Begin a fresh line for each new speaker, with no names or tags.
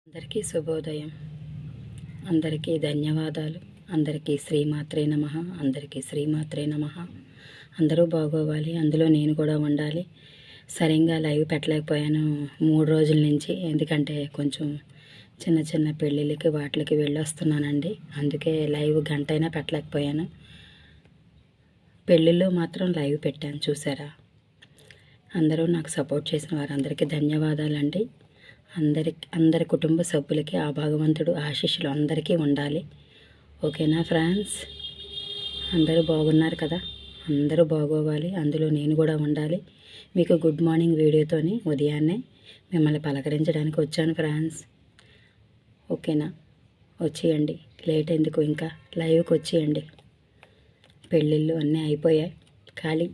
అందరికీ శుభోదయం. అందరికీ ధన్యవాదాలు. అందరికీ శ్రీమాత్రే నమః. అందరికీ శ్రీమాత్రే నమః. అందరూ బాగోవాలి, అందులో నేను కూడా ఉండాలి. సరిగ్గా లైవ్ పెట్టలేకపోయాను 3 రోజుల నుంచి. ఎందుకంటే కొంచెం చిన్న చిన్న పెళ్ళిళ్ళకి వాటికి వెళ్ళొస్తున్నానండి. అందుకే లైవ్ గంటైనా పెట్టలేకపోయాను. పెళ్ళిళ్ళు మాత్రం లైవ్ పెట్టాను, చూసారా? అందరూ నాకు సపోర్ట్ చేసిన వారందరికీ ధన్యవాదాలండి. అందరి కుటుంబ సభ్యులకి ఆ భగవంతుడు ఆశీస్సులు అందరికీ ఉండాలి. ఓకేనా ఫ్రెండ్స్? అందరూ బాగున్నారు కదా? అందరూ బాగోవాలి, అందులో నేను కూడా ఉండాలి. మీకు గుడ్ మార్నింగ్ వీడియోతోని ఉదయాన్నే మిమ్మల్ని పలకరించడానికి వచ్చాను ఫ్రెండ్స్. ఓకేనా? వచ్చేయండి, లేట్ ఎందుకు, ఇంకా లైవ్కి వచ్చేయండి. పెళ్ళిళ్ళు అన్నీ అయిపోయాయి, ఖాళీ.